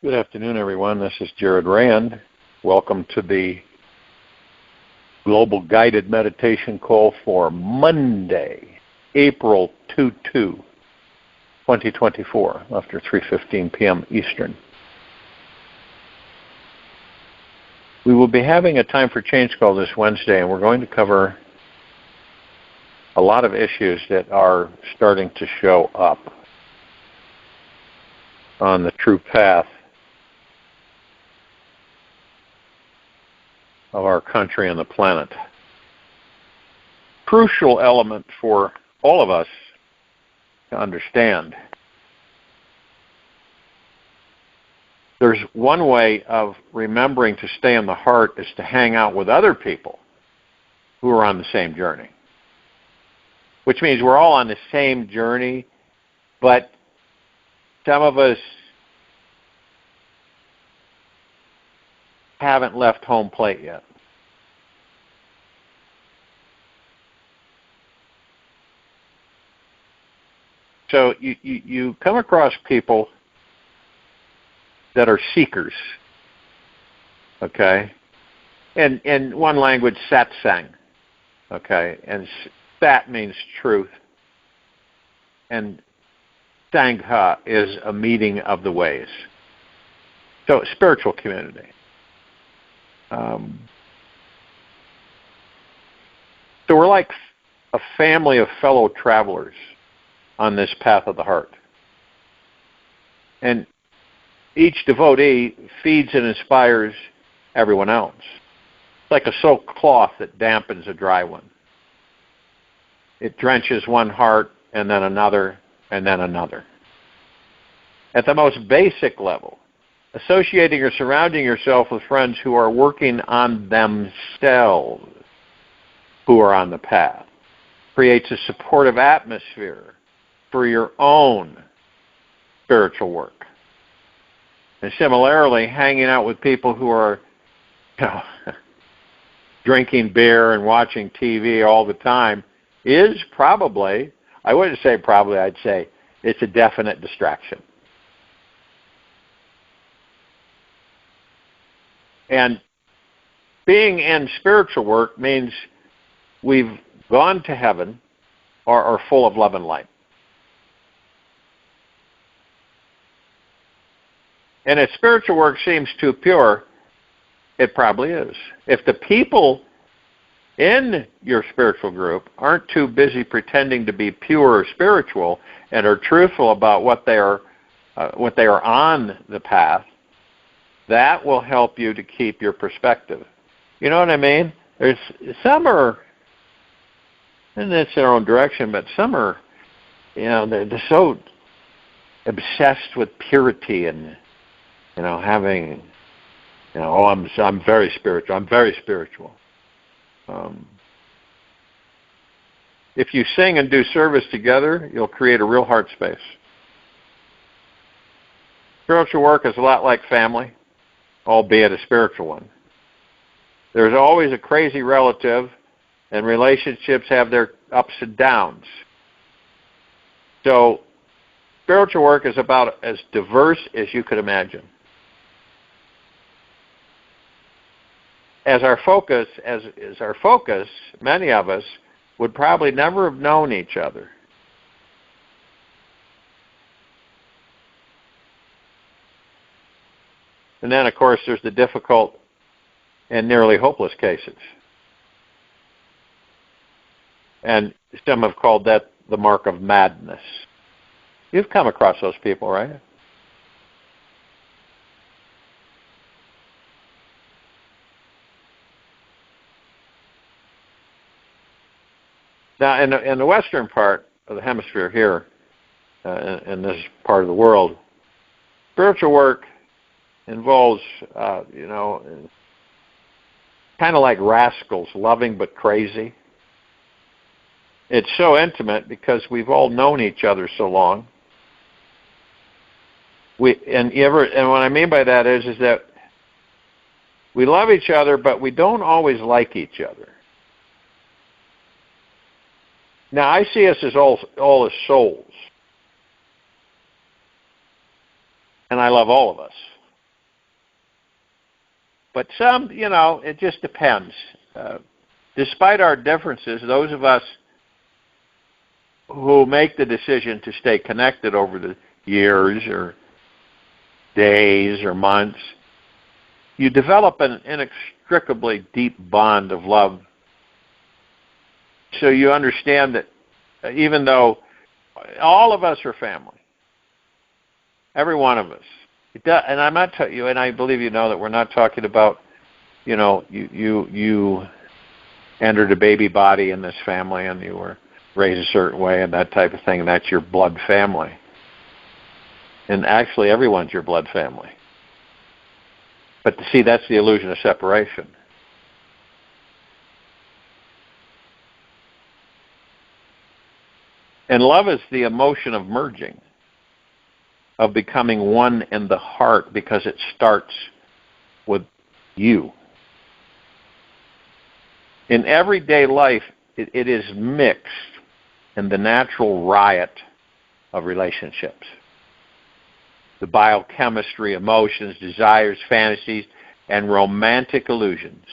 Good afternoon, everyone. This is Jared Rand. Welcome to the Global Guided Meditation Call for Monday, April 2024, after 3:15 p.m. Eastern. We will be having a Time for Change call this Wednesday, and we're going to cover a lot of issues that are starting to show up on the true path of our country and the planet. Crucial element for all of us to understand. There's one way of remembering to stay in the heart is to hang out with other people who are on the same journey. Which means we're all on the same journey, but some of us haven't left home plate yet. So you come across people that are seekers, okay? And in one language, satsang, okay? And sat means truth, and sangha is a meeting of the ways. So spiritual community. So we're like a family of fellow travelers on this path of the heart. And each devotee feeds and inspires everyone else. It's like a silk cloth that dampens a dry one. It drenches one heart and then another and then another. At the most basic level, associating or surrounding yourself with friends who are working on themselves, who are on the path, creates a supportive atmosphere for your own spiritual work. And similarly, hanging out with people who are, drinking beer and watching TV all the time is probably, I wouldn't say probably, I'd say it's a definite distraction. And being in spiritual work means we've gone to heaven or are full of love and light. And if spiritual work seems too pure, it probably is. If the people in your spiritual group aren't too busy pretending to be pure or spiritual and are truthful about what they are on the path, that will help you to keep your perspective. You know what I mean? There's some are, and it's their own direction, but some are, they're so obsessed with purity and, having, I'm very spiritual. I'm very spiritual. If you sing and do service together, you'll create a real heart space. Spiritual work is a lot like family, albeit a spiritual one. There's always a crazy relative, and relationships have their ups and downs. So spiritual work is about as diverse as you could imagine. As our focus, many of us would probably never have known each other. And then, of course, there's the difficult and nearly hopeless cases. And some have called that the mark of madness. You've come across those people, right? Now, in the western part of the hemisphere here, in this part of the world, spiritual work involves, kind of like rascals, loving but crazy. It's so intimate because we've all known each other so long. And what I mean by that is that we love each other, but we don't always like each other. Now, I see us as all as souls. And I love all of us. But some, it just depends. Despite our differences, those of us who make the decision to stay connected over the years or days or months, you develop an inextricably deep bond of love. So you understand that even though all of us are family, every one of us, and I'm not you, and I believe you know that we're not talking about, you entered a baby body in this family and you were raised a certain way and that type of thing, and that's your blood family. And actually, everyone's your blood family. But see, that's the illusion of separation. And love is the emotion of merging, of becoming one in the heart, because it starts with you. In everyday life, it is mixed in the natural riot of relationships. The biochemistry, emotions, desires, fantasies, and romantic illusions.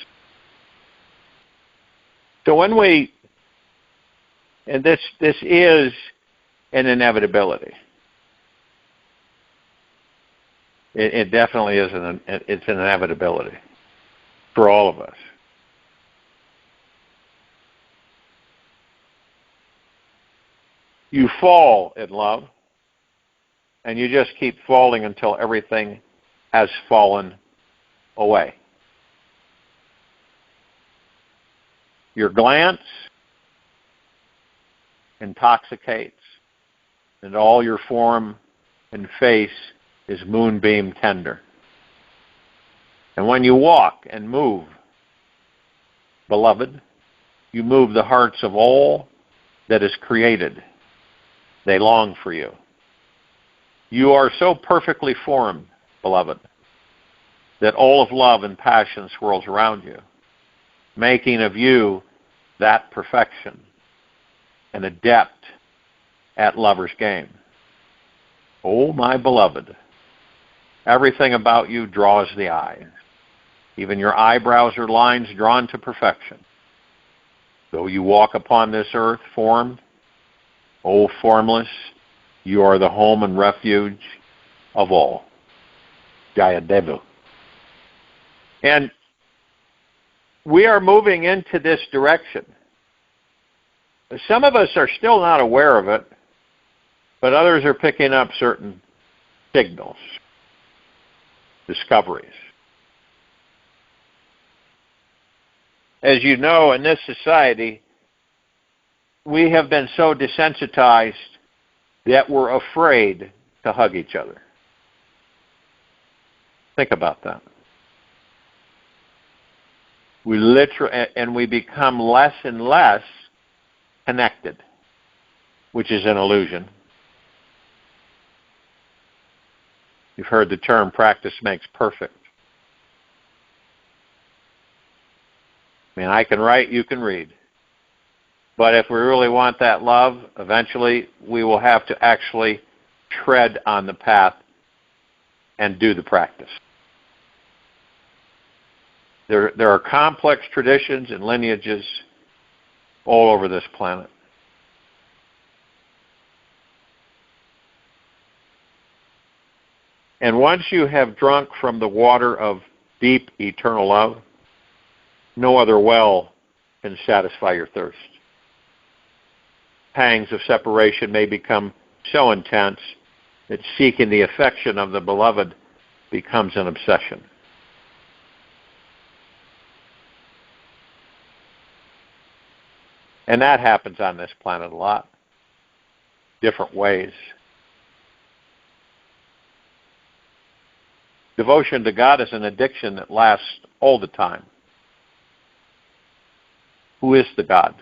So when and this is an inevitability. It definitely is it's an inevitability for all of us. You fall in love, and you just keep falling until everything has fallen away. Your glance intoxicates, and all your form and face is moonbeam tender. And when you walk and move, beloved, you move the hearts of all that is created. They long for you. You are so perfectly formed, beloved, that all of love and passion swirls around you, making of you that perfection, an adept at lover's game. Oh, my beloved, everything about you draws the eye. Even your eyebrows are lines drawn to perfection. Though you walk upon this earth formed, O formless, you are the home and refuge of all. Gaia Devu. And we are moving into this direction. Some of us are still not aware of it, but others are picking up certain signals, discoveries. As you know, in this society, we have been so desensitized that we're afraid to hug each other. Think about that. We become less and less connected, which is an illusion. You've heard the term practice makes perfect. I mean, I can write, you can read. But if we really want that love, eventually we will have to actually tread on the path and do the practice. There are complex traditions and lineages all over this planet. And once you have drunk from the water of deep eternal love, no other well can satisfy your thirst. Pangs of separation may become so intense that seeking the affection of the beloved becomes an obsession. And that happens on this planet a lot, different ways. Devotion to God is an addiction that lasts all the time. Who is the God?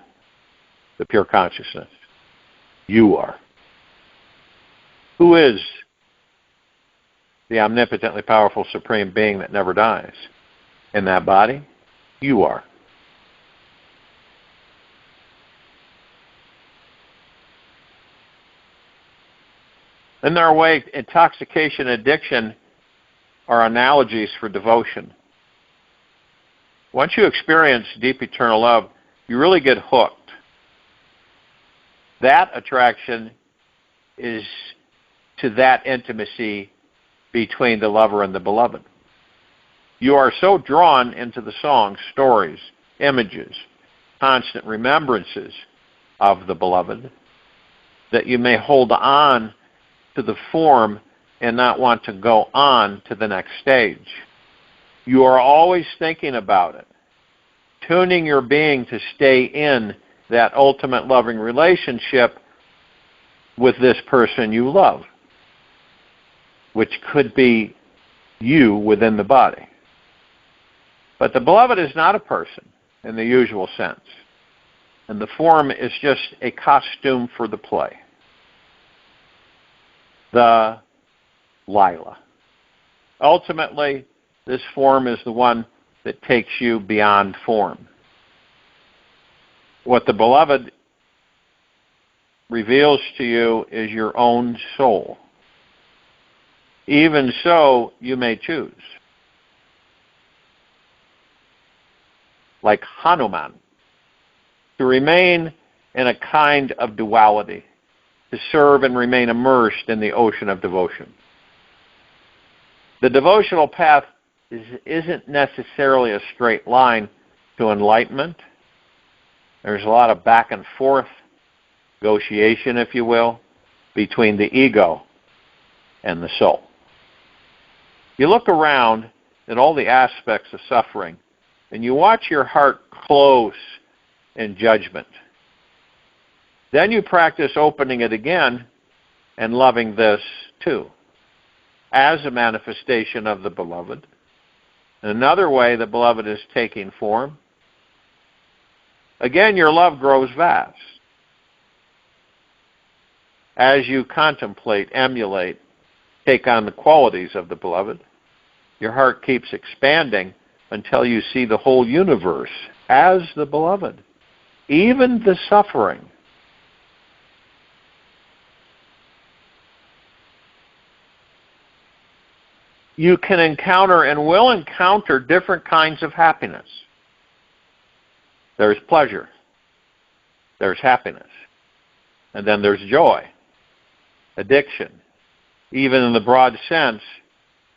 The pure consciousness. You are. Who is the omnipotently powerful supreme being that never dies? In that body, you are. In their way, intoxication, addiction are analogies for devotion. Once you experience deep eternal love, you really get hooked. That attraction is to that intimacy between the lover and the beloved. You are so drawn into the songs, stories, images, constant remembrances of the beloved that you may hold on to the form and not want to go on to the next stage. You are always thinking about it, tuning your being to stay in that ultimate loving relationship with this person you love, which could be you within the body. But the beloved is not a person in the usual sense, and the form is just a costume for the play. The Lila. Ultimately, this form is the one that takes you beyond form. What the beloved reveals to you is your own soul. Even so, you may choose. Like Hanuman, to remain in a kind of duality, to serve and remain immersed in the ocean of devotion. The devotional path isn't necessarily a straight line to enlightenment. There's a lot of back and forth, negotiation, if you will, between the ego and the soul. You look around at all the aspects of suffering, and you watch your heart close in judgment. Then you practice opening it again and loving this too, as a manifestation of the beloved. Another way the beloved is taking form. Again, your love grows vast. As you contemplate, emulate, take on the qualities of the beloved, your heart keeps expanding until you see the whole universe as the beloved, even the suffering. You can encounter and will encounter different kinds of happiness. There's pleasure, there's happiness, and then there's joy, addiction, even in the broad sense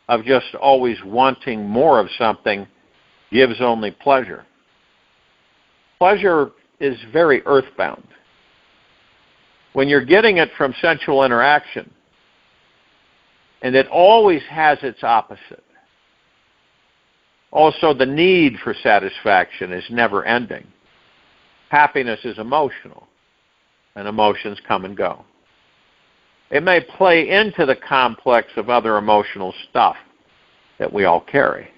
of just always wanting more of something gives only pleasure. Pleasure is very earthbound. When you're getting it from sensual interaction, and it always has its opposite. Also, the need for satisfaction is never ending. Happiness is emotional, and emotions come and go. It may play into the complex of other emotional stuff that we all carry.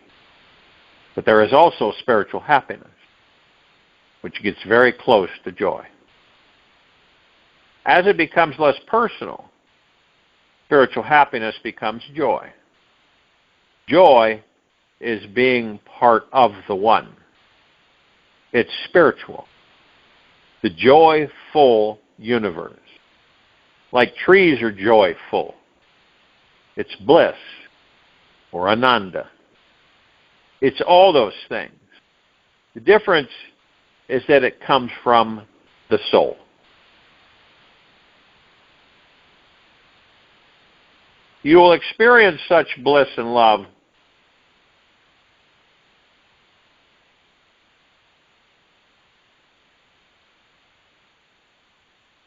But there is also spiritual happiness, which gets very close to joy. As it becomes less personal, spiritual happiness becomes joy. Joy is being part of the one. It's spiritual. The joyful universe. Like trees are joyful. It's bliss or ananda. It's all those things. The difference is that it comes from the soul. You will experience such bliss and love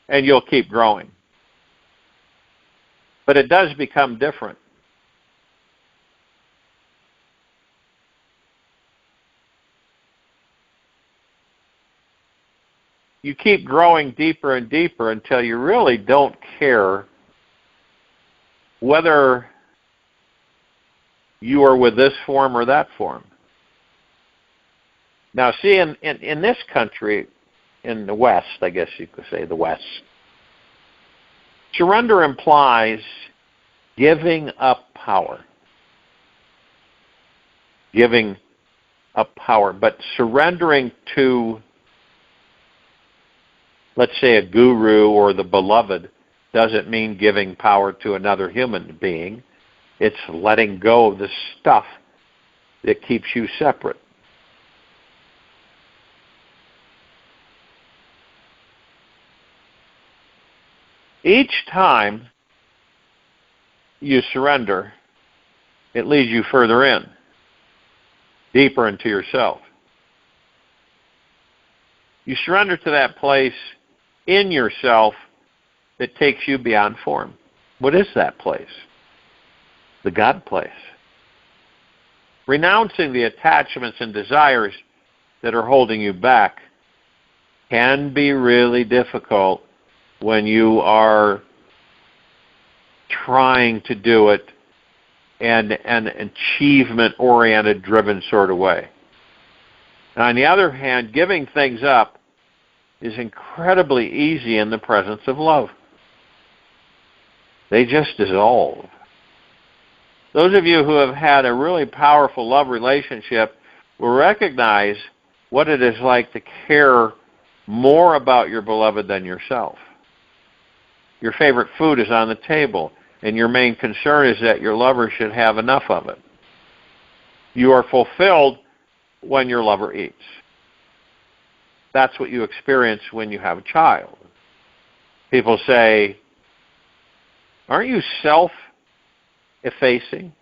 and you'll keep growing. But it does become different. You keep growing deeper and deeper until you really don't care whether you are with this form or that form. Now, see, in this country, in the West, I guess you could say the West, surrender implies giving up power. Giving up power, but surrendering to, let's say, a guru or the beloved doesn't mean giving power to another human being. It's letting go of the stuff that keeps you separate. Each time you surrender, it leads you further in, deeper into yourself. You surrender to that place in yourself that takes you beyond form. What is that place? The God place. Renouncing the attachments and desires that are holding you back can be really difficult when you are trying to do it in an achievement-oriented, driven sort of way. Now, on the other hand, giving things up is incredibly easy in the presence of love. They just dissolve. Those of you who have had a really powerful love relationship will recognize what it is like to care more about your beloved than yourself. Your favorite food is on the table, and your main concern is that your lover should have enough of it. You are fulfilled when your lover eats. That's what you experience when you have a child. People say, aren't you self-effacing?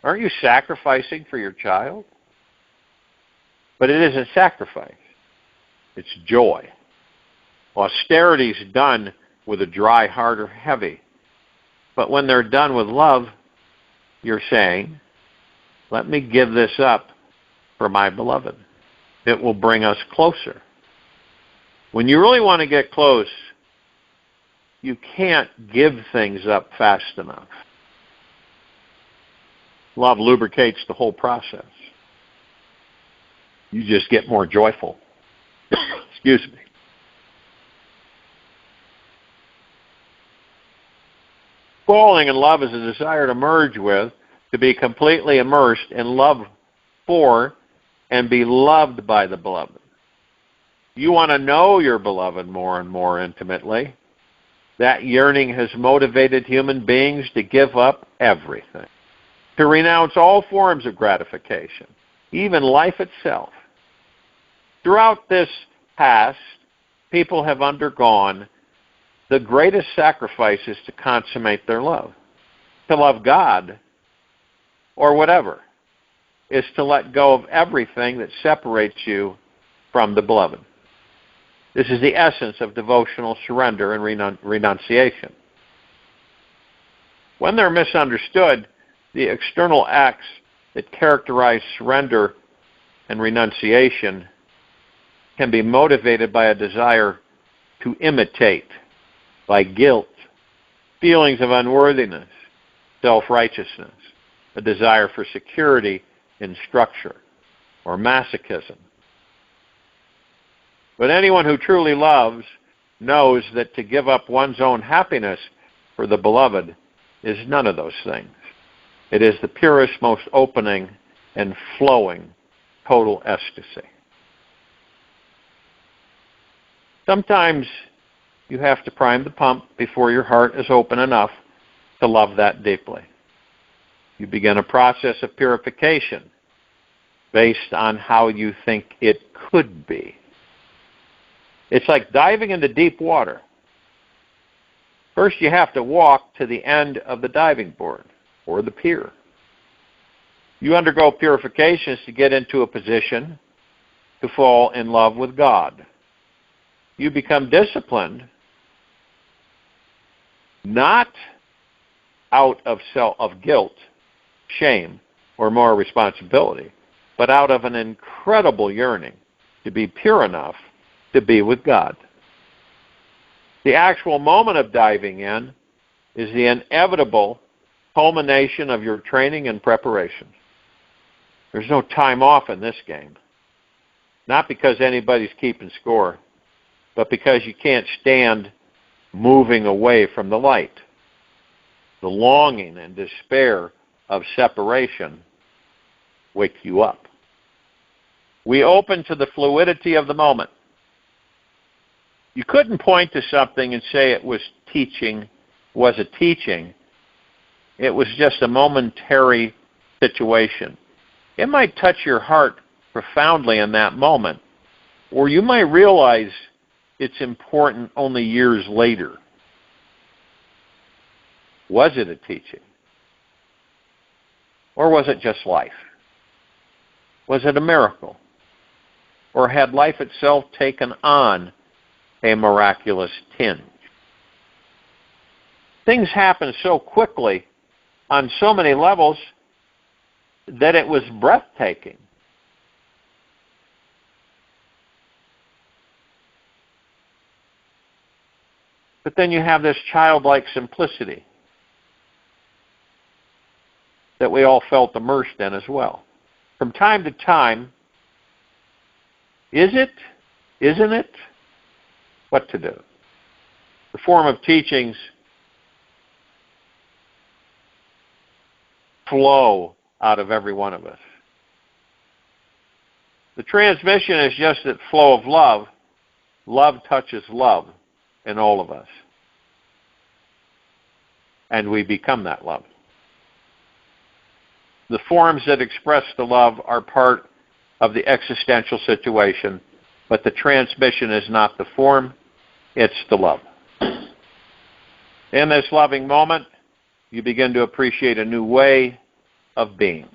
Aren't you sacrificing for your child? But it isn't sacrifice. It's joy. Austerity is done with a dry heart or heavy. But when they're done with love, you're saying, let me give this up for my beloved. It will bring us closer. When you really want to get close, you can't give things up fast enough. Love lubricates the whole process. You just get more joyful. Excuse me. Falling in love is a desire to merge with, to be completely immersed in love for, and be loved by the beloved. You want to know your beloved more and more intimately. That yearning has motivated human beings to give up everything, to renounce all forms of gratification, even life itself. Throughout this past, people have undergone the greatest sacrifices to consummate their love. To love God, or whatever, is to let go of everything that separates you from the beloved. This is the essence of devotional surrender and renunciation. When they're misunderstood, the external acts that characterize surrender and renunciation can be motivated by a desire to imitate, by guilt, feelings of unworthiness, self-righteousness, a desire for security in structure, or masochism. But anyone who truly loves knows that to give up one's own happiness for the beloved is none of those things. It is the purest, most opening and flowing total ecstasy. Sometimes you have to prime the pump before your heart is open enough to love that deeply. You begin a process of purification based on how you think it could be. It's like diving into deep water. First, you have to walk to the end of the diving board or the pier. You undergo purifications to get into a position to fall in love with God. You become disciplined not out of guilt, shame, or moral responsibility, but out of an incredible yearning to be pure enough to be with God. The actual moment of diving in is the inevitable culmination of your training and preparation. There's no time off in this game. Not because anybody's keeping score, but because you can't stand moving away from the light. The longing and despair of separation wake you up. We open to the fluidity of the moment. You couldn't point to something and say it was a teaching. It was just a momentary situation. It might touch your heart profoundly in that moment, or you might realize it's important only years later? Was it a teaching? Or was it just life? Was it a miracle? Or had life itself taken on a miraculous tinge? Things happen so quickly on so many levels that it was breathtaking. But then you have this childlike simplicity that we all felt immersed in as well. From time to time, is it? Isn't it? What to do? The form of teachings flow out of every one of us. The transmission is just that flow of love. Love touches love in all of us. And we become that love. The forms that express the love are part of the existential situation, but the transmission is not the form, it's the love. In this loving moment, you begin to appreciate a new way of being.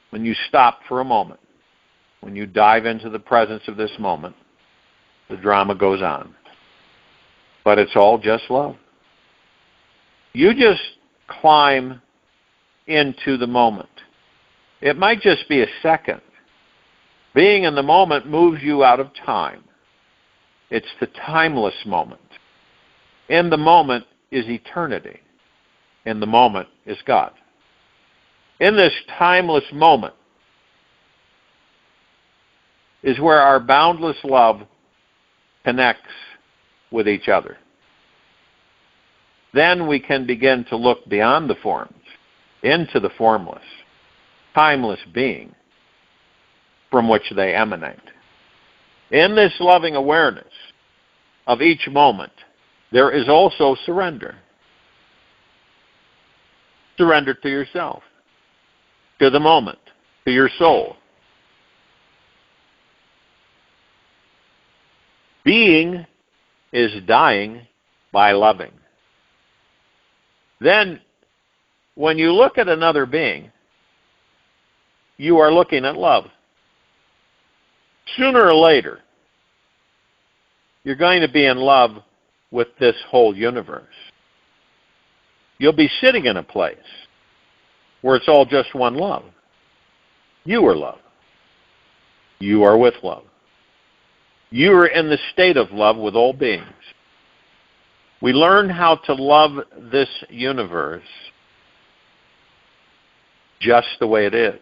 When you stop for a moment, when you dive into the presence of this moment, the drama goes on. But it's all just love. You just climb into the moment. It might just be a second. Being in the moment moves you out of time. It's the timeless moment. In the moment is eternity. In the moment is God. In this timeless moment is where our boundless love connects with each other. Then we can begin to look beyond the forms, into the formless, timeless being from which they emanate. In this loving awareness of each moment, there is also surrender. Surrender to yourself, to the moment, to your soul. Being is dying by loving. Then, when you look at another being, you are looking at love. Sooner or later, you're going to be in love with this whole universe. You'll be sitting in a place where it's all just one love. You are love. You are with love. You are in the state of love with all beings. We learn how to love this universe just the way it is.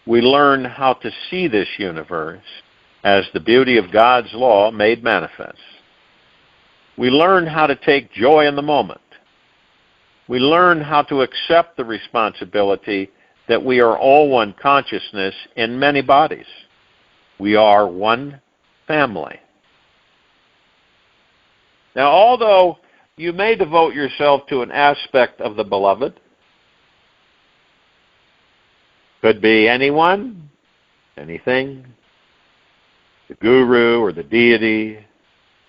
We learn how to see this universe as the beauty of God's law made manifest. We learn how to take joy in the moment. We learn how to accept the responsibility that we are all one consciousness in many bodies. We are one family. Now, although you may devote yourself to an aspect of the beloved, could be anyone, anything, the guru or the deity,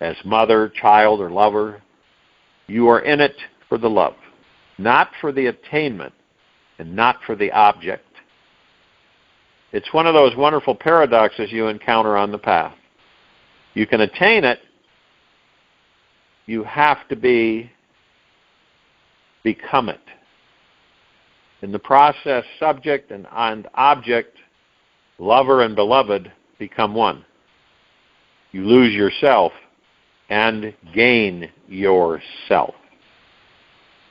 as mother, child, or lover, you are in it for the love, not for the attainment and not for the object. It's one of those wonderful paradoxes you encounter on the path. You can attain it. You have to become it. In the process, subject and object, lover and beloved, become one. You lose yourself and gain yourself.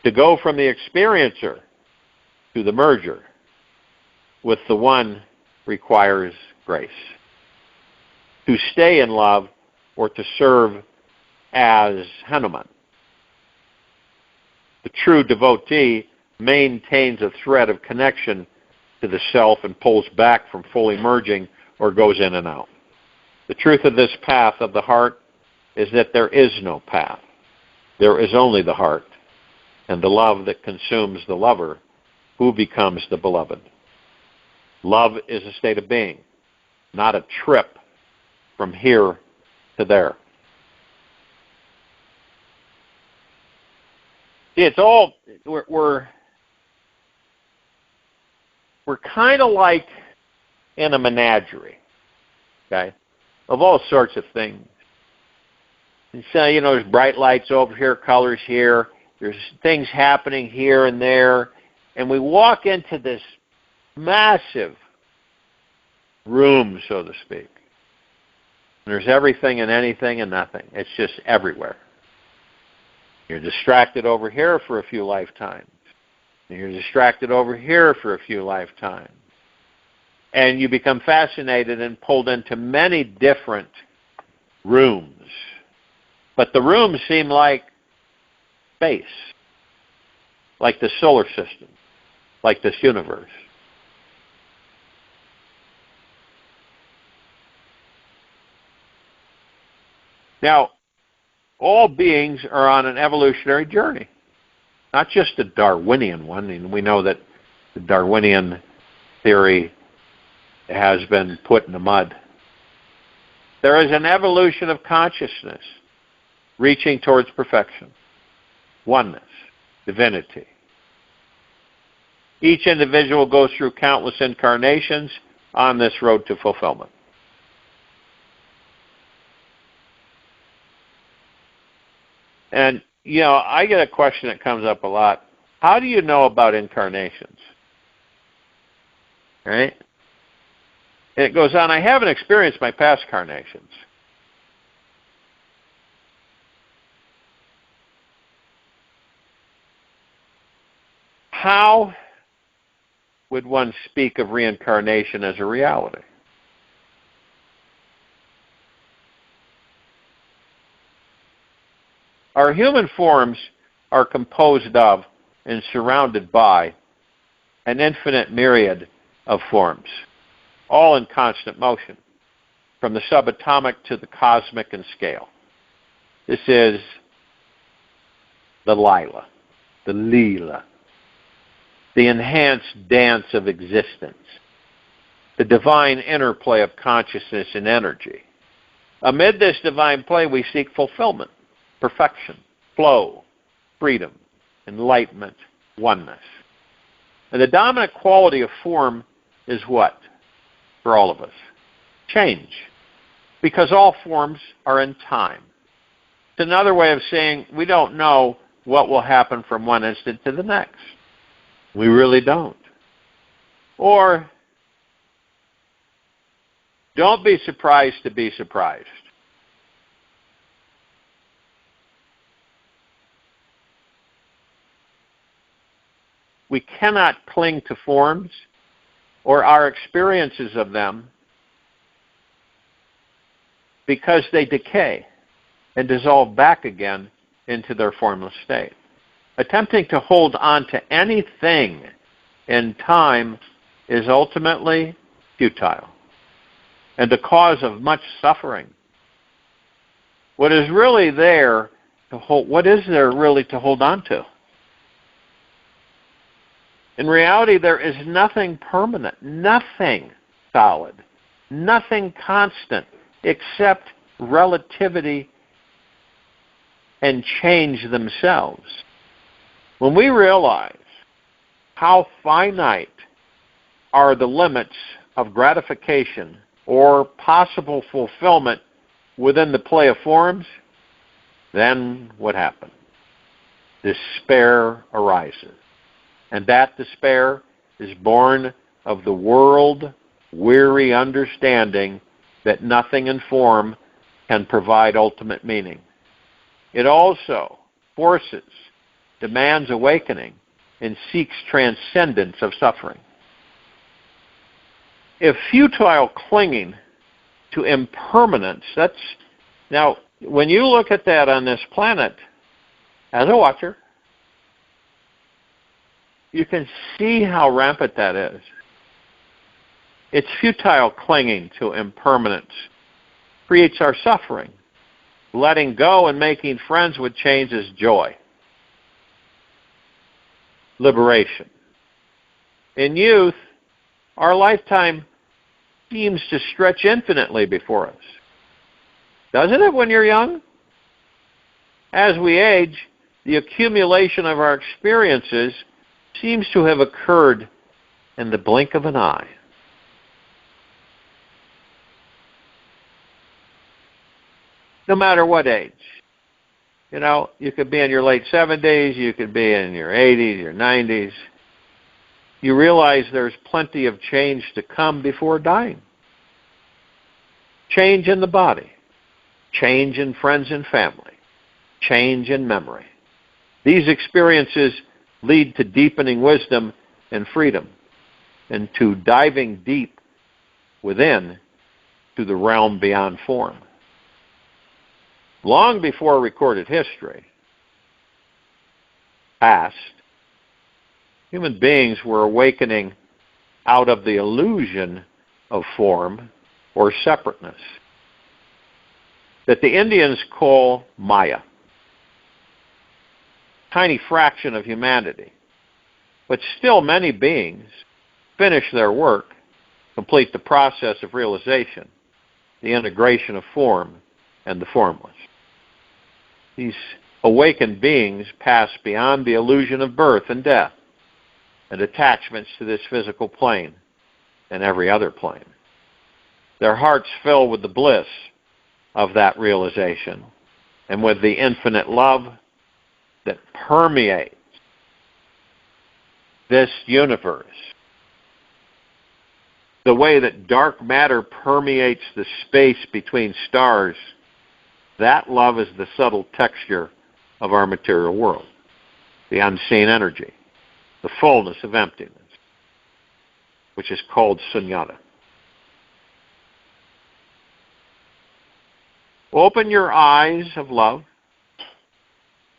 To go from the experiencer to the merger with the one requires grace. To stay in love or to serve as Hanuman. The true devotee maintains a thread of connection to the self and pulls back from fully merging or goes in and out. The truth of this path of the heart is that there is no path. There is only the heart and the love that consumes the lover who becomes the beloved. Love is a state of being, not a trip from here to there. See, it's all, we're kind of like in a menagerie, okay, of all sorts of things. And so, there's bright lights over here, colors here, there's things happening here and there, and we walk into this massive room, so to speak. And there's everything and anything and nothing. It's just everywhere. You're distracted over here for a few lifetimes. And you're distracted over here for a few lifetimes. And you become fascinated and pulled into many different rooms. But the rooms seem like space, like the solar system, like this universe. Now, all beings are on an evolutionary journey, not just a Darwinian one. And we know that the Darwinian theory has been put in the mud. There is an evolution of consciousness reaching towards perfection, oneness, divinity. Each individual goes through countless incarnations on this road to fulfillment. And, I get a question that comes up a lot. How do you know about incarnations? Right? And it goes on, I haven't experienced my past incarnations. How would one speak of reincarnation as a reality? Our human forms are composed of and surrounded by an infinite myriad of forms, all in constant motion, from the subatomic to the cosmic in scale. This is the Lila, the Leela, the enhanced dance of existence, the divine interplay of consciousness and energy. Amid this divine play, we seek fulfillment, perfection, flow, freedom, enlightenment, oneness. And the dominant quality of form is what? For all of us? Change. Because all forms are in time. It's another way of saying we don't know what will happen from one instant to the next. We really don't. Or, don't be surprised to be surprised. We cannot cling to forms or our experiences of them because they decay and dissolve back again into their formless state. Attempting to hold on to anything in time is ultimately futile and the cause of much suffering. What is really there to hold? What is there really to hold on to? In reality, there is nothing permanent, nothing solid, nothing constant, except relativity and change themselves. When we realize how finite are the limits of gratification or possible fulfillment within the play of forms, then what happens? Despair arises. And that despair is born of the world-weary understanding that nothing in form can provide ultimate meaning. It also forces, demands awakening, and seeks transcendence of suffering. If futile clinging to impermanence, now, when you look at that on this planet, as a watcher, you can see how rampant that is. It's futile clinging to impermanence. Creates our suffering. Letting go and making friends with change is joy. Liberation. In youth, our lifetime seems to stretch infinitely before us. Doesn't it when you're young? As we age, the accumulation of our experiences seems to have occurred in the blink of an eye. No matter what age. You know, you could be in your late 70s, you could be in your 80s, your 90s. You realize there's plenty of change to come before dying. Change in the body, change in friends and family, change in memory. These experiences lead to deepening wisdom and freedom, and to diving deep within to the realm beyond form. Long before recorded history past, human beings were awakening out of the illusion of form or separateness that the Indians call Maya. Tiny fraction of humanity. But still many beings finish their work, complete the process of realization, the integration of form and the formless. These awakened beings pass beyond the illusion of birth and death and attachments to this physical plane and every other plane. Their hearts fill with the bliss of that realization and with the infinite love that permeates this universe. The way that dark matter permeates the space between stars, that love is the subtle texture of our material world, the unseen energy, the fullness of emptiness, which is called sunyata. Open your eyes of love.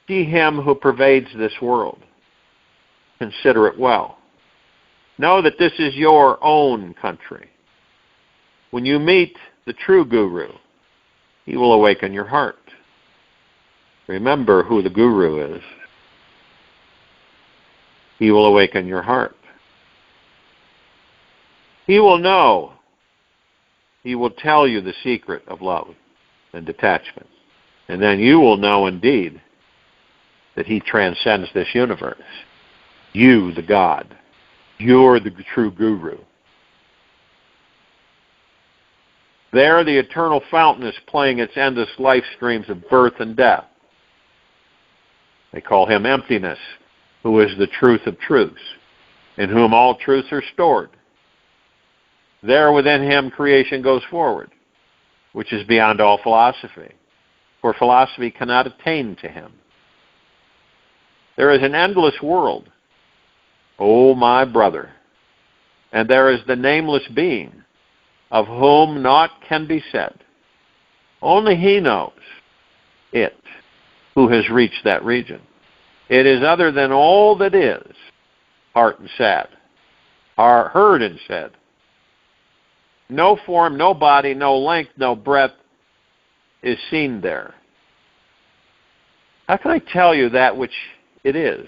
See Him who pervades this world. Consider it well. Know that this is your own country. When you meet the true Guru, He will awaken your heart. Remember who the Guru is. He will awaken your heart. He will know. He will tell you the secret of love and detachment. And then you will know indeed that He transcends this universe. You, the God. You're the true Guru. There the eternal fountain is playing its endless life streams of birth and death. They call Him emptiness, who is the truth of truths, in whom all truths are stored. There within Him creation goes forward, which is beyond all philosophy, for philosophy cannot attain to Him. There is an endless world, O my brother, and there is the nameless being, of whom naught can be said. Only He knows it, who has reached that region. It is other than all that is, heard and said. No form, no body, no length, no breadth is seen there. How can I tell you that which it is?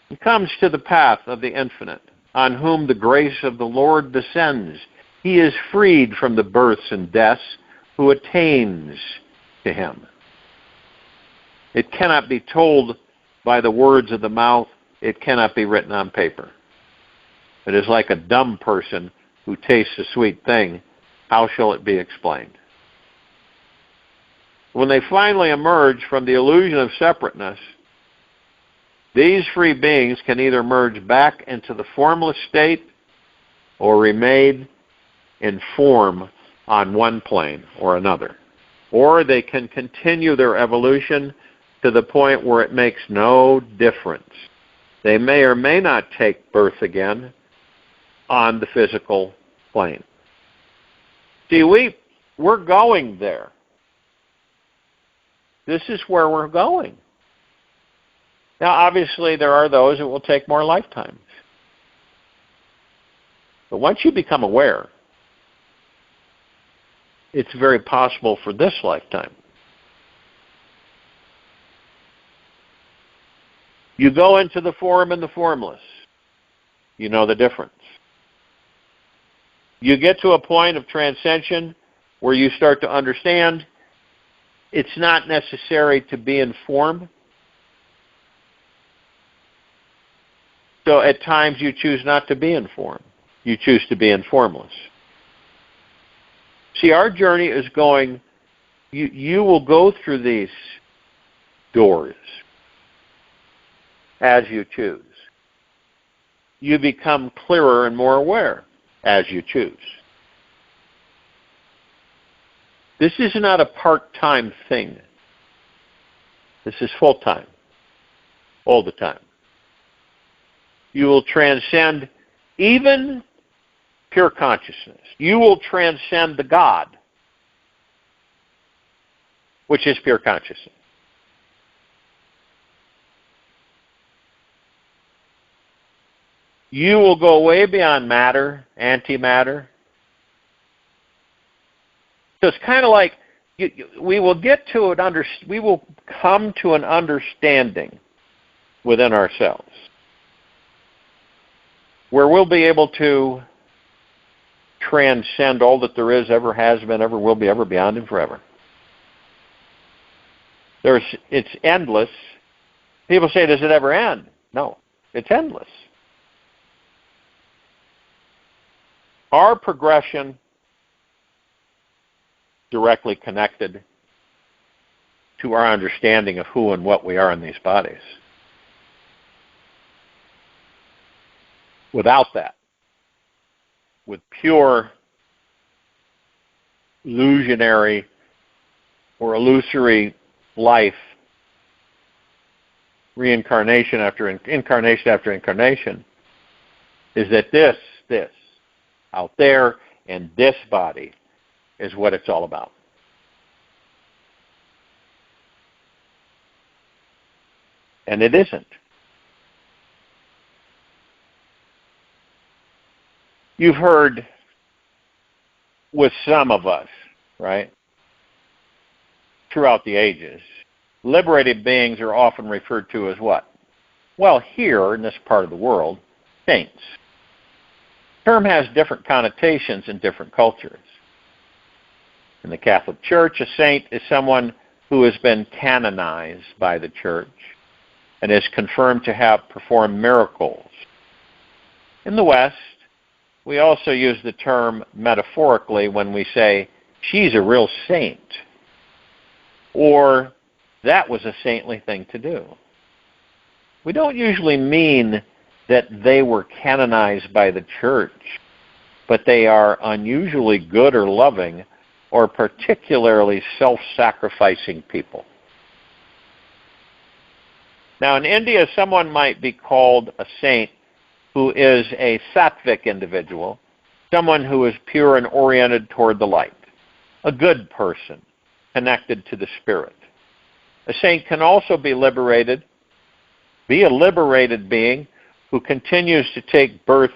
He comes to the path of the infinite, on whom the grace of the Lord descends. He is freed from the births and deaths who attains to Him. It cannot be told by the words of the mouth. It cannot be written on paper. It is like a dumb person who tastes a sweet thing. How shall it be explained? When they finally emerge from the illusion of separateness, these free beings can either merge back into the formless state or remain in form on one plane or another. Or they can continue their evolution to the point where it makes no difference. They may or may not take birth again on the physical plane. See, we're going there. This is where we're going. Now, obviously, there are those that will take more lifetimes. But once you become aware, it's very possible for this lifetime. You go into the form and the formless. You know the difference. You get to a point of transcension where you start to understand it's not necessary to be informed. So at times you choose not to be informed. You choose to be informless. See, our journey is going, you will go through these doors as you choose. You become clearer and more aware as you choose. This is not a part-time thing. This is full-time, all the time. You will transcend even pure consciousness. You will transcend the God, which is pure consciousness. You will go way beyond matter, antimatter. So it's kind of like we will get to it. We will come to an understanding within ourselves, where we'll be able to transcend all that there is, ever has been, ever will be, ever beyond, and forever. It's endless. People say, does it ever end? No, it's endless. Our progression directly connected to our understanding of who and what we are in these bodies. Without that, with pure illusionary or illusory life, reincarnation after incarnation, is that this out there in this body is what it's all about. And it isn't. You've heard with some of us, right, throughout the ages, liberated beings are often referred to as what? Well, here in this part of the world, saints. The term has different connotations in different cultures. In the Catholic Church, a saint is someone who has been canonized by the Church and is confirmed to have performed miracles. In the West, we also use the term metaphorically when we say, she's a real saint, or that was a saintly thing to do. We don't usually mean that they were canonized by the Church, but they are unusually good or loving or particularly self-sacrificing people. Now, in India, someone might be called a saint who is a sattvic individual, someone who is pure and oriented toward the light, a good person connected to the spirit. A saint can also be a liberated being who continues to take birth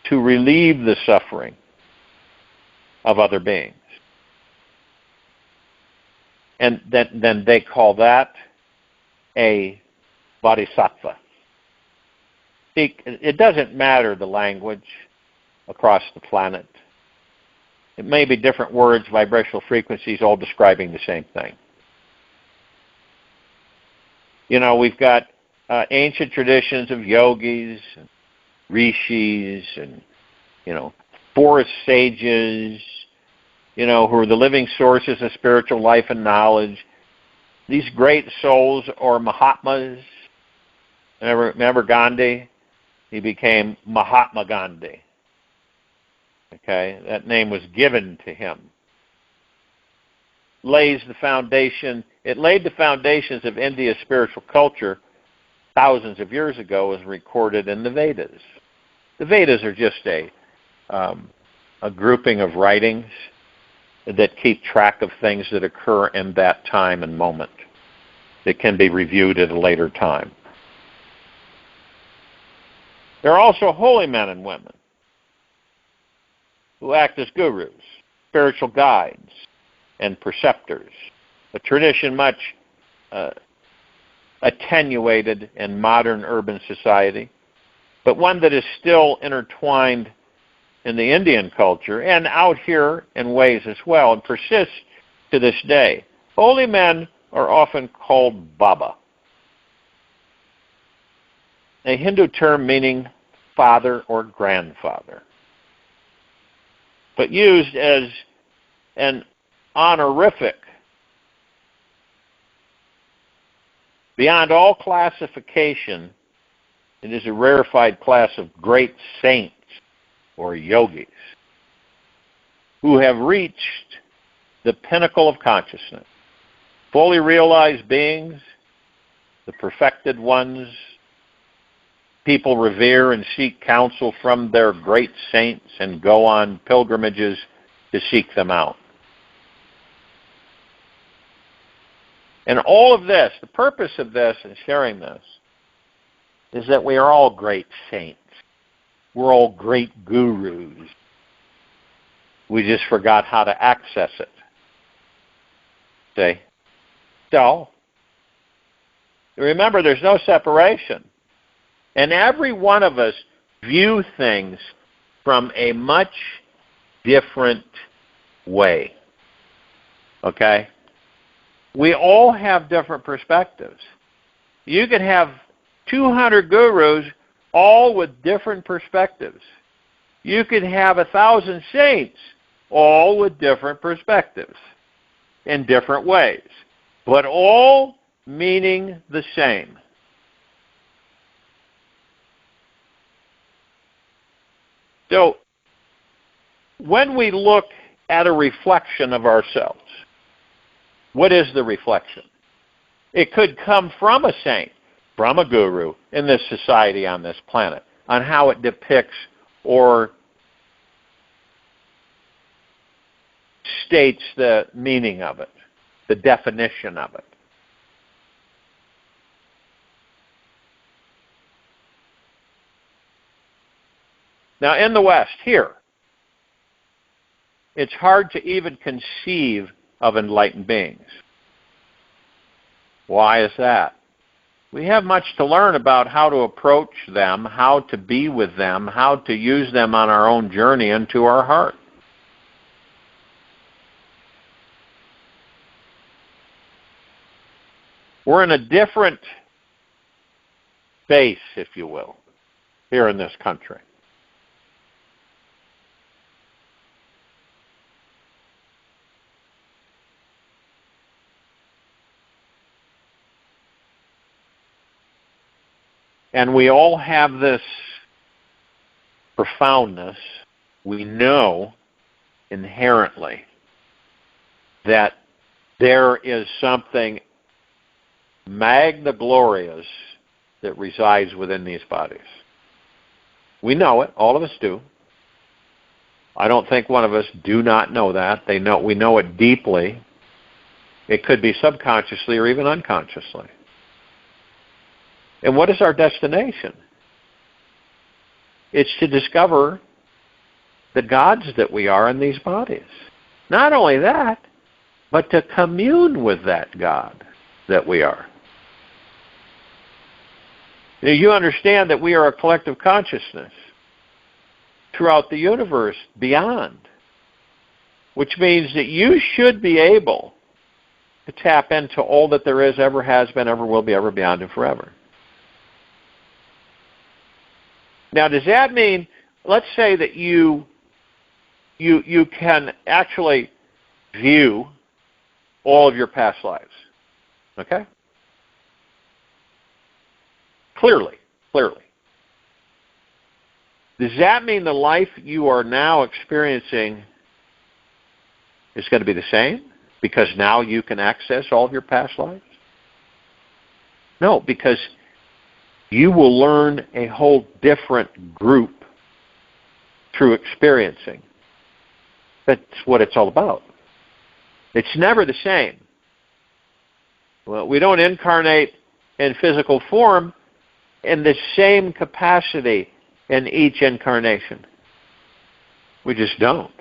to relieve the suffering of other beings. And then they call that a bodhisattva. See, it doesn't matter the language across the planet. It may be different words, vibrational frequencies, all describing the same thing. You know, we've got ancient traditions of yogis, and rishis, and, forest sages, who are the living sources of spiritual life and knowledge. These great souls, or Mahatmas. Remember Gandhi? He became Mahatma Gandhi. Okay, that name was given to him. It laid the foundations of India's spiritual culture thousands of years ago, as recorded in the Vedas. The Vedas are just a grouping of writings that keep track of things that occur in that time and moment that can be reviewed at a later time. There are also holy men and women who act as gurus, spiritual guides, and preceptors, a tradition much attenuated in modern urban society, but one that is still intertwined in the Indian culture and out here in ways as well, and persists to this day. Holy men are often called Baba, a Hindu term meaning father or grandfather, but used as an honorific. Beyond all classification, it is a rarefied class of great saints or yogis who have reached the pinnacle of consciousness, fully realized beings, the perfected ones. People revere and seek counsel from their great saints and go on pilgrimages to seek them out. And all of this, the purpose of this and sharing this, is that we are all great saints. We're all great gurus. We just forgot how to access it. See? So, remember, there's no separation. And every one of us view things from a much different way. Okay? We all have different perspectives. You could have 200 gurus, all with different perspectives. You could have 1,000 saints, all with different perspectives in different ways, but all meaning the same. So, when we look at a reflection of ourselves, what is the reflection? It could come from a saint, from a guru in this society on this planet, on how it depicts or states the meaning of it, the definition of it. Now, in the West, here, it's hard to even conceive of enlightened beings. Why is that? We have much to learn about how to approach them, how to be with them, how to use them on our own journey into our heart. We're in a different base, if you will, here in this country. And we all have this profoundness. We know inherently that there is something magna glorious that resides within these bodies. We know it. All of us do. I don't think one of us do not know that. We know it deeply. It could be subconsciously or even unconsciously. And what is our destination? It's to discover the gods that we are in these bodies. Not only that, but to commune with that God that we are. You understand that we are a collective consciousness throughout the universe beyond, which means that you should be able to tap into all that there is, ever has been, ever will be, ever beyond, and forever. Now, does that mean, let's say that you can actually view all of your past lives, okay? Clearly. Does that mean the life you are now experiencing is going to be the same because now you can access all of your past lives? No, because you will learn a whole different group through experiencing. That's what it's all about. It's never the same. Well, we don't incarnate in physical form in the same capacity in each incarnation. We just don't.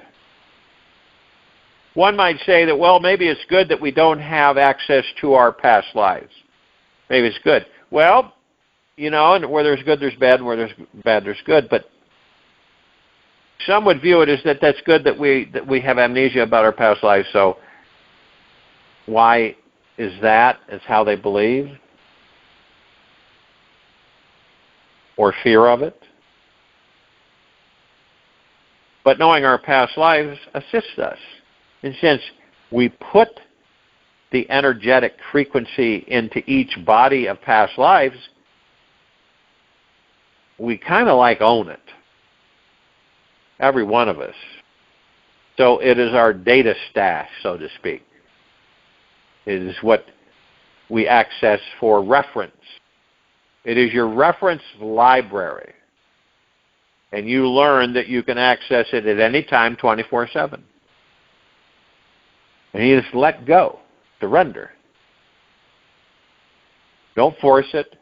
One might say that, well, maybe it's good that we don't have access to our past lives. Maybe it's good. Well, you know, and where there's good, there's bad, and where there's bad, there's good. But some would view it as that's good that we have amnesia about our past lives, so Why is that? Is how they believe? Or fear of it? But knowing our past lives assists us. And since we put the energetic frequency into each body of past lives, we kind of like own it. Every one of us. So it is our data stash, so to speak. It is what we access for reference. It is your reference library. And you learn that you can access it at any time, 24/7. And you just let go, surrender. Don't force it.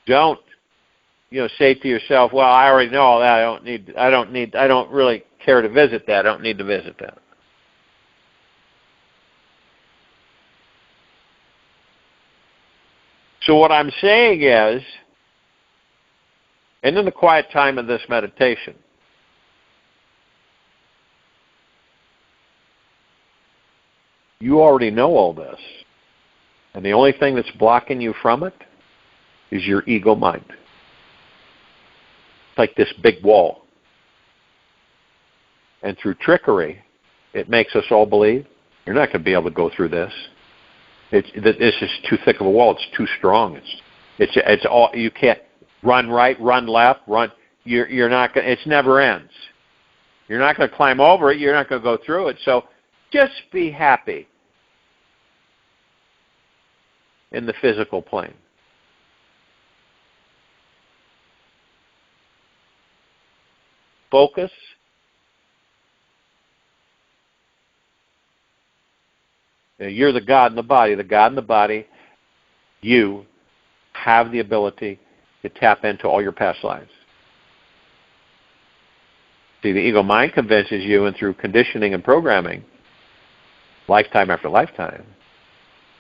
Don't, say to yourself, well, I already know all that. I don't really care to visit that. I don't need to visit that. So what I'm saying is, and in the quiet time of this meditation, you already know all this. And the only thing that's blocking you from it is your ego mind. It's like this big wall. And through trickery, it makes us all believe, you're not going to be able to go through this. This is too thick of a wall. It's too strong. It's all, you can't run right, run left, run. You're not going. It never ends. You're not going to climb over it. You're not going to go through it. So just be happy in the physical plane. Focus. You're the God in the body. The God in the body, you have the ability to tap into all your past lives. See, the ego mind convinces you, and through conditioning and programming, lifetime after lifetime,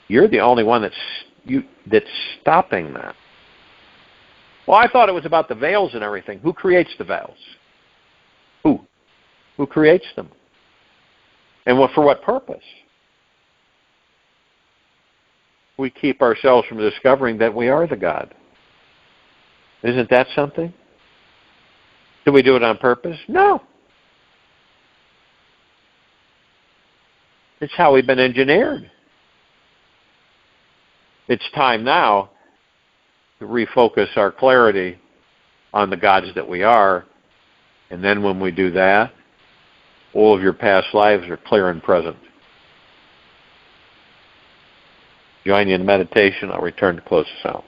you're the only one that's stopping that. Well, I thought it was about the veils and everything. Who creates the veils? Who creates them? And for what purpose? We keep ourselves from discovering that we are the God. Isn't that something? Do we do it on purpose? No. It's how we've been engineered. It's time now to refocus our clarity on the gods that we are. And then when we do that, all of your past lives are clear and present. Join you in meditation. I'll return to close this out.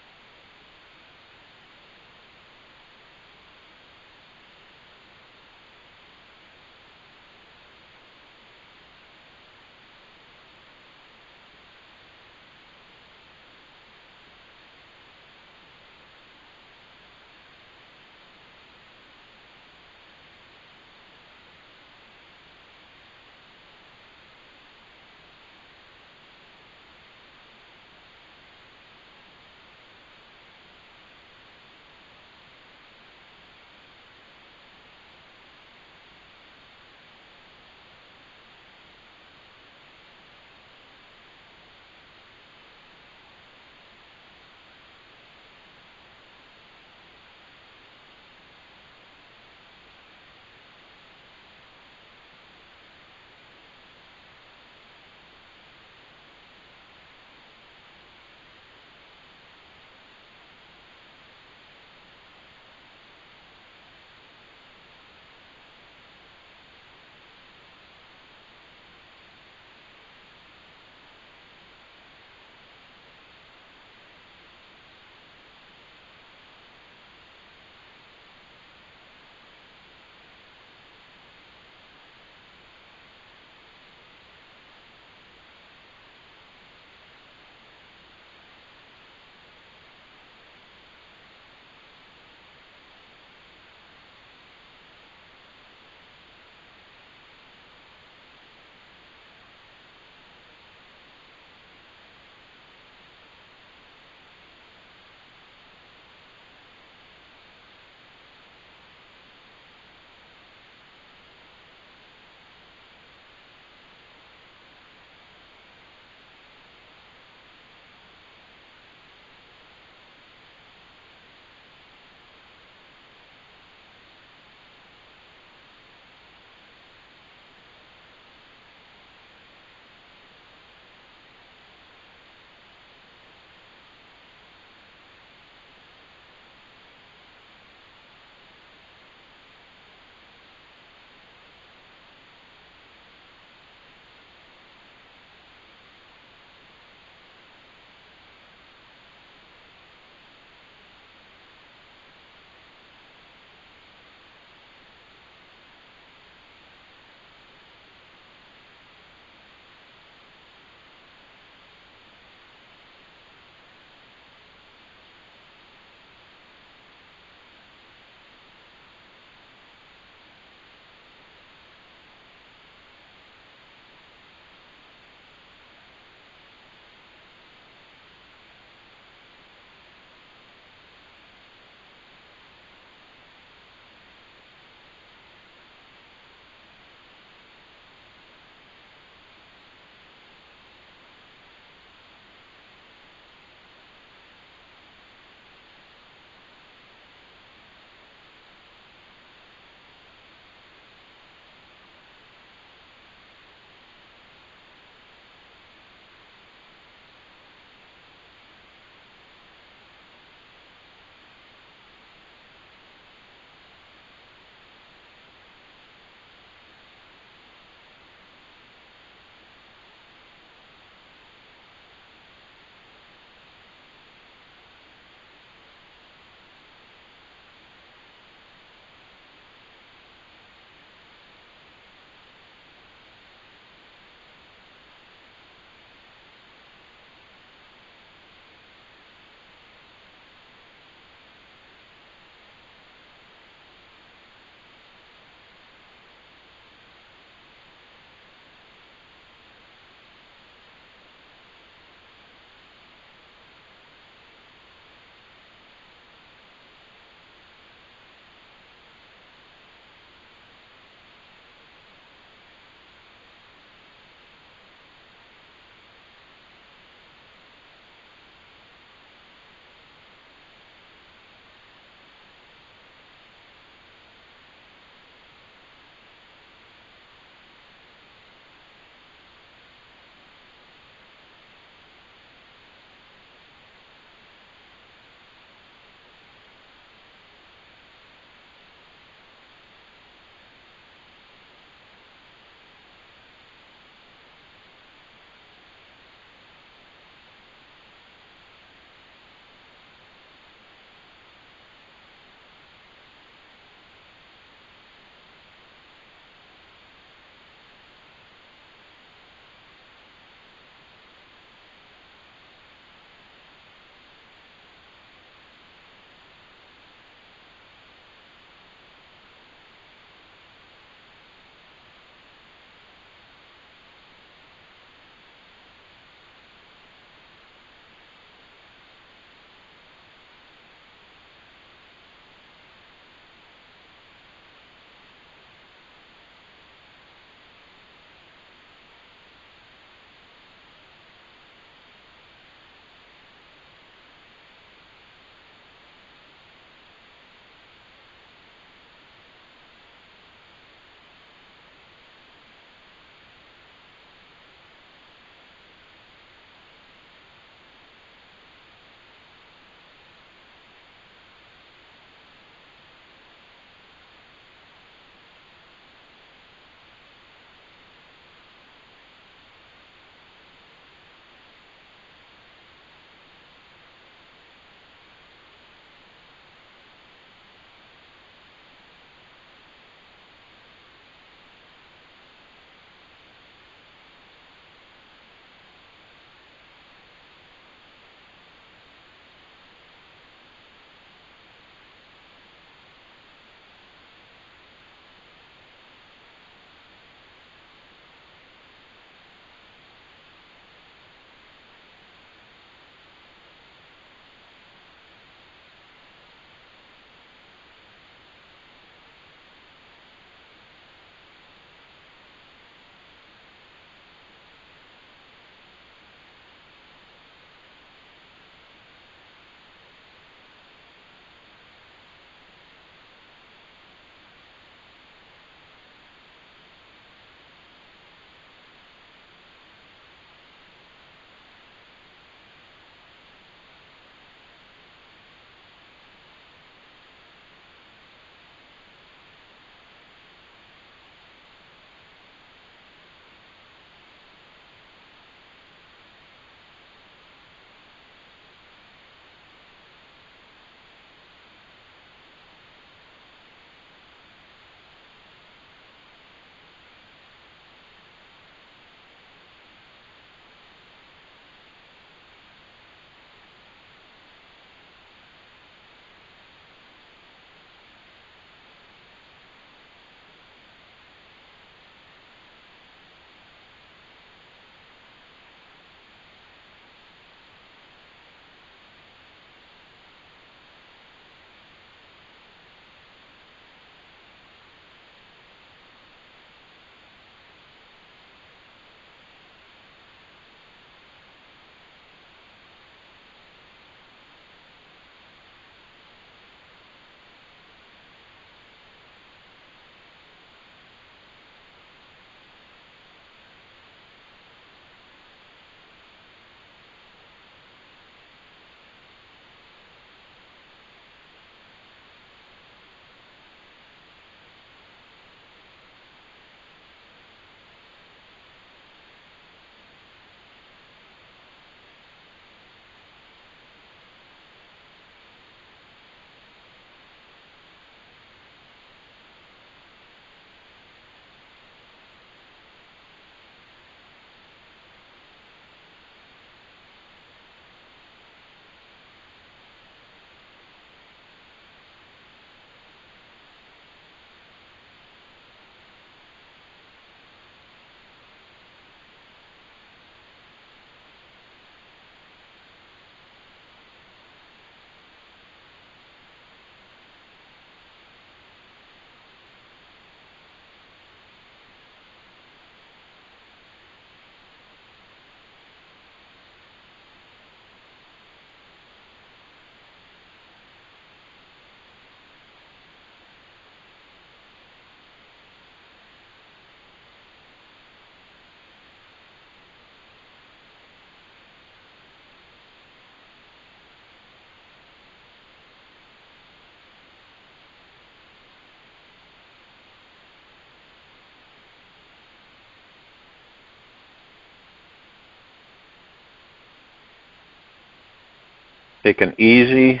Take an easy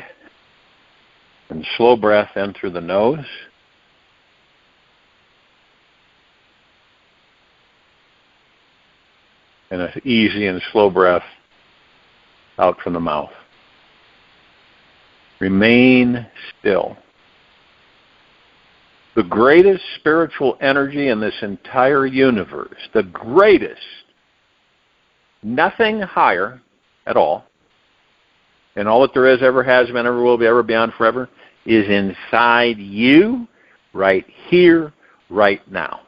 and slow breath in through the nose. And an easy and slow breath out from the mouth. Remain still. The greatest spiritual energy in this entire universe, the greatest, nothing higher at all, and all that there is, ever has been, ever will be, ever beyond, forever, is inside you, right here, right now.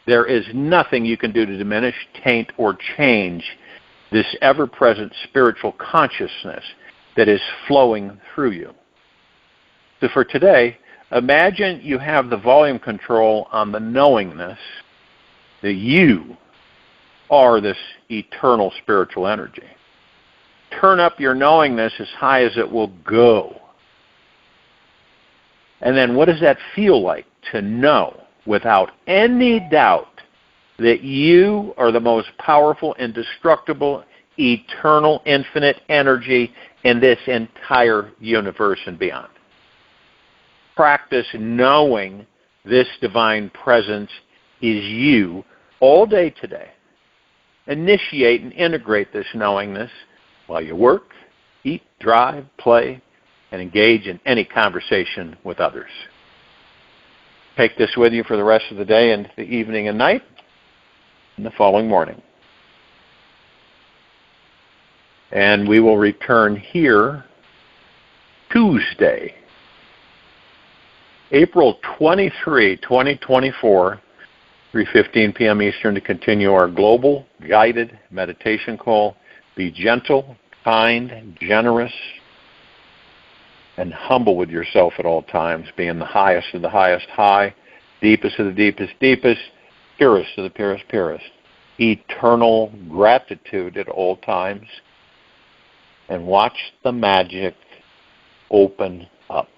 There is nothing you can do to diminish, taint, or change this ever-present spiritual consciousness that is flowing through you. So for today, imagine you have the volume control on the knowingness that you are this eternal spiritual energy. Turn up your knowingness as high as it will go. And then what does that feel like to know without any doubt that you are the most powerful, indestructible, eternal, infinite energy in this entire universe and beyond? Practice knowing this divine presence is you all day today. Initiate and integrate this knowingness while you work, eat, drive, play, and engage in any conversation with others. Take this with you for the rest of the day and the evening and night and the following morning. And we will return here Tuesday, April 23, 2024, 3:15 p.m. Eastern, to continue our global guided meditation call. Be gentle, kind, generous, and humble with yourself at all times, being the highest of the highest high, deepest of the deepest deepest, purest of the purest purest. Eternal gratitude at all times. And watch the magic open up.